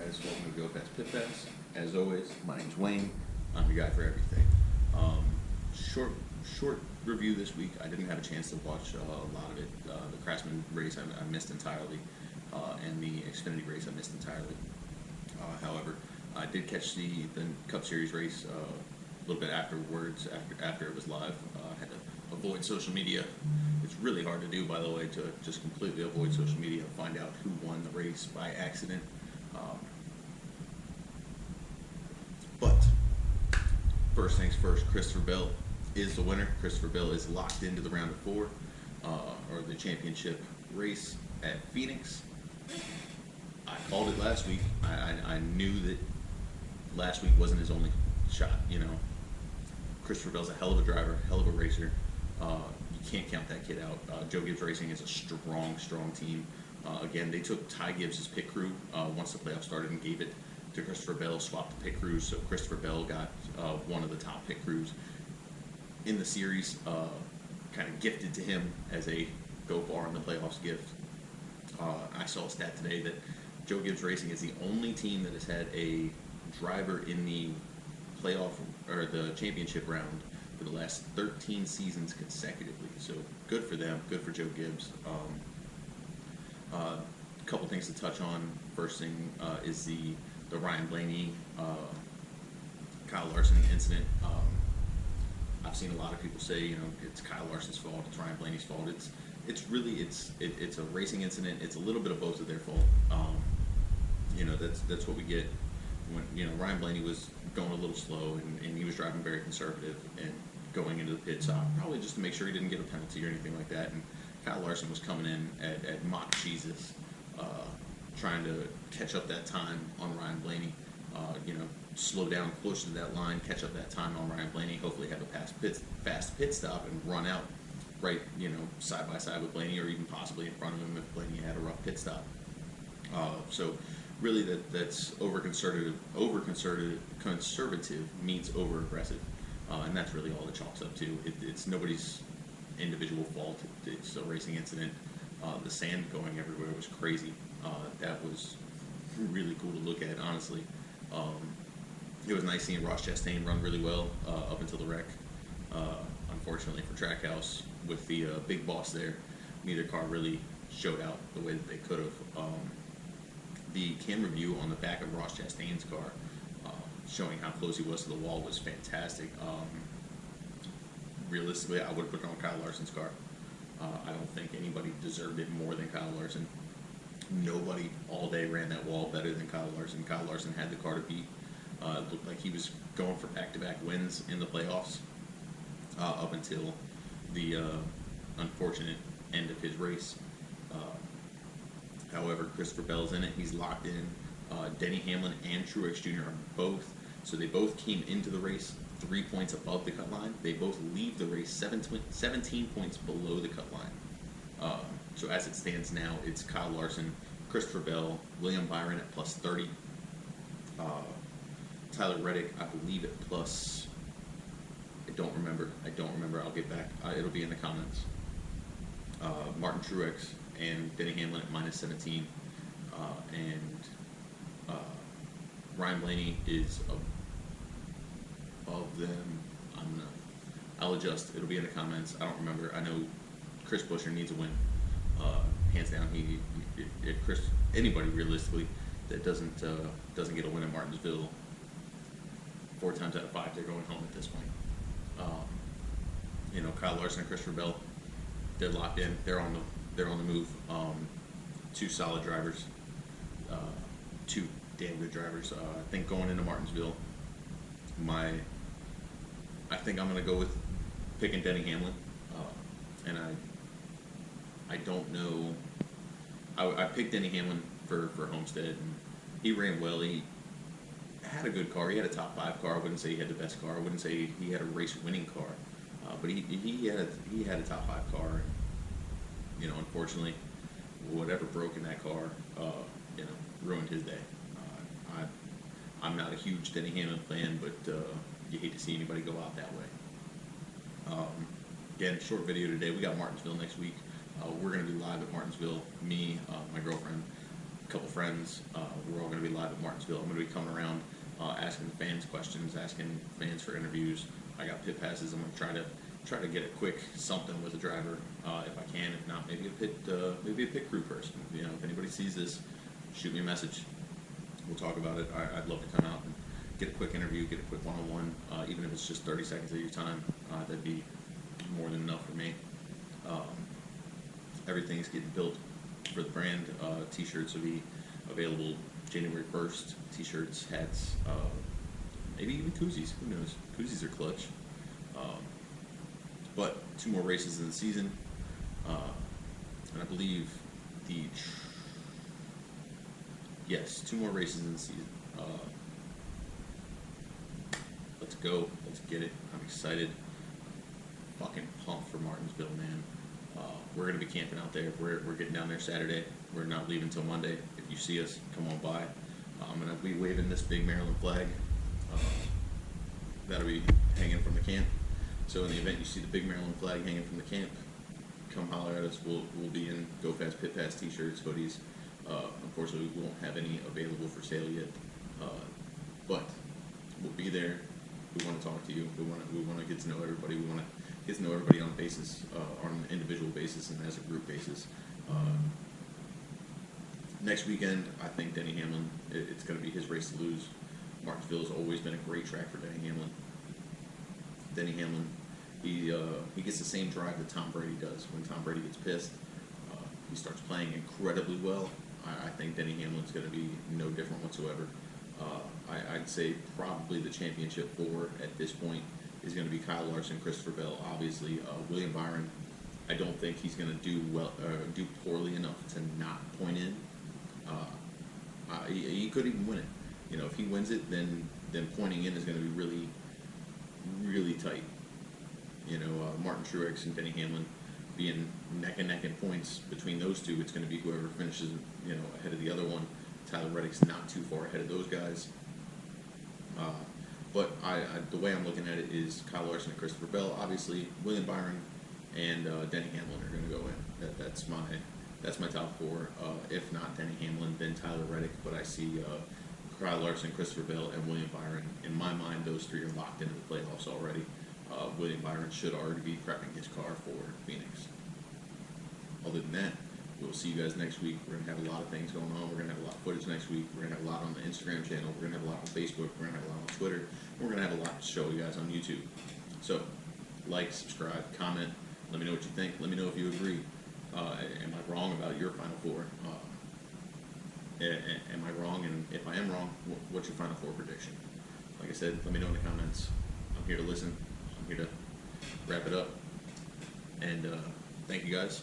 guys, welcome to Go Fast Pit Pass. As always, my name's Wayne. I'm your guy for everything. Short review this week. I didn't have a chance to watch a lot of it. The Craftsman race I missed entirely, and the Xfinity race I missed entirely. However, I did catch the Cup Series race a little bit afterwards, after it was live. I had to avoid social media. It's really hard to do, by the way, to just completely avoid social media and find out who won the race by accident. But first things first, Christopher Bell is the winner. Christopher Bell is locked into the round of four, or the championship race at Phoenix. I called it last week. I knew that last week wasn't his only shot. You know, Christopher Bell's a hell of a driver, hell of a racer. You can't count that kid out. Joe Gibbs Racing is a strong team. Again, they took Ty Gibbs' pit crew once the playoffs started and gave it to Christopher Bell, swapped the pit crews, so Christopher Bell got one of the top pit crews in the series, kind of gifted to him as a go far in the playoffs gift. I saw a stat today that Joe Gibbs Racing is the only team that has had a driver in the playoff or the championship round for the last 13 seasons consecutively. So good for them, good for Joe Gibbs. A couple things to touch on. First thing is the Ryan Blaney, Kyle Larson incident. I've seen a lot of people say, you know, it's Kyle Larson's fault, it's Ryan Blaney's fault. It's really it's a racing incident. It's a little bit of both of their fault. You know, that's what we get when, you know, Ryan Blaney was going a little slow and he was driving very conservative and going into the pit stop, probably just to make sure he didn't get a penalty or anything like that. And Kyle Larson was coming in at Mach Jesus, trying to catch up that time on Ryan Blaney. You know, slow down closer to that line, catch up that time on Ryan Blaney, hopefully have a fast pit stop and run out right, you know, side by side with Blaney, or even possibly in front of him if Blaney had a rough pit stop. So really that's conservative meets over aggressive, and that's really all it chalks up to. It's nobody's individual fault. It's a racing incident. The sand going everywhere was crazy. That was really cool to look at, honestly. It was nice seeing Ross Chastain run really well up until the wreck. Unfortunately for Trackhouse, with the big boss there, neither car really showed out the way that they could have. The camera view on the back of Ross Chastain's car, showing how close he was to the wall, was fantastic. Realistically, I would have put it on Kyle Larson's car. I don't think anybody deserved it more than Kyle Larson. Nobody all day ran that wall better than Kyle Larson. Kyle Larson had the car to beat. It looked like he was going for back-to-back wins in the playoffs up until the unfortunate end of his race. However, Christopher Bell's in it. He's locked in. Denny Hamlin and Truex JR are both. So they both came into the race 3 points above the cut line. They both leave the race 17 points below the cut line. So as it stands now, it's Kyle Larson, Christopher Bell, William Byron at plus 30. Tyler Reddick, I believe, at plus... I don't remember. I'll get back. It'll be in the comments. Martin Truex and Denny Hamlin at minus 17. And Ryan Blaney is above them. I'll adjust. It'll be in the comments. I don't remember. I know Chris Buescher needs a win. Hands down, anybody realistically that doesn't get a win at Martinsville, 4 times out of 5 they're going home at this point. You know, Kyle Larson and Christopher Bell, they're locked in. They're on the move. 2 solid drivers, 2 damn good drivers. I think going into Martinsville, I think I'm going to go with picking Denny Hamlin, and I don't know. I picked Denny Hamlin for Homestead, and he ran well. He had a good car. He had a top 5 car. I wouldn't say he had the best car. I wouldn't say he had a race-winning car, but he had a top 5 car. And, you know, unfortunately, whatever broke in that car, you know, ruined his day. I'm not a huge Denny Hamlin fan, but you hate to see anybody go out that way. Again, short video today. We got Martinsville next week. We're going to be live at Martinsville. Me, my girlfriend, a couple friends. We're all going to be live at Martinsville. I'm going to be coming around asking the fans questions, asking fans for interviews. I got pit passes. I'm going to try to get a quick something with the driver if I can. If not, maybe a pit crew person. You know, if anybody sees this, shoot me a message. We'll talk about it. I'd love to come out and get a quick interview, get a quick one-on-one, even if it's just 30 seconds of your time. That'd be more than enough for me. Everything's getting built for the brand. T-shirts will be available January 1st. T-shirts, hats, maybe even koozies. Who knows? Koozies are clutch. But 2 more races in the season, and I believe 2 more races in the season. Let's go. Let's get it. I'm excited. Fucking pumped for Martinsville, man. We're going to be camping out there. We're getting down there Saturday. We're not leaving until Monday. If you see us, come on by. I'm going to be waving this big Maryland flag. That'll be hanging from the camp. So in the event you see the big Maryland flag hanging from the camp, come holler at us. We'll be in Go Fast Pit Pass t-shirts, hoodies. Unfortunately, we won't have any available for sale yet. But we'll be there. We want to talk to you. We want to get to know everybody. We want to get to know everybody on a basis, on an individual basis and as a group basis. Next weekend, I think Denny Hamlin, it's going to be his race to lose. Martinsville has always been a great track for Denny Hamlin. Denny Hamlin, he gets the same drive that Tom Brady does. When Tom Brady gets pissed, he starts playing incredibly well. I think Denny Hamlin's going to be no different whatsoever. I'd say probably the championship 4 at this point is going to be Kyle Larson, Christopher Bell, obviously. William Byron, I don't think he's going to do poorly enough to not point in. He could even win it. You know, if he wins it, then pointing in is going to be really, really tight. You know, Martin Truex and Denny Hamlin being neck and neck in points between those two. It's going to be whoever finishes, you know, ahead of the other one. Tyler Reddick's not too far ahead of those guys. But the way I'm looking at it is Kyle Larson and Christopher Bell. Obviously, William Byron and Denny Hamlin are going to go in. That's my top 4. If not Denny Hamlin, then Tyler Reddick. But I see Kyle Larson, Christopher Bell, and William Byron. In my mind, those 3 are locked into the playoffs already. William Byron should already be prepping his car for Phoenix. Other than that, we'll see you guys next week. We're going to have a lot of things going on. We're going to have a lot of footage next week. We're going to have a lot on the Instagram channel. We're going to have a lot on Facebook. We're going to have a lot on Twitter. We're going to have a lot to show you guys on YouTube. So, like, subscribe, comment. Let me know what you think. Let me know if you agree. Am I wrong about your Final 4? Am I wrong? And if I am wrong, what's your Final 4 prediction? Like I said, let me know in the comments. I'm here to listen. I'm here to wrap it up. And thank you guys.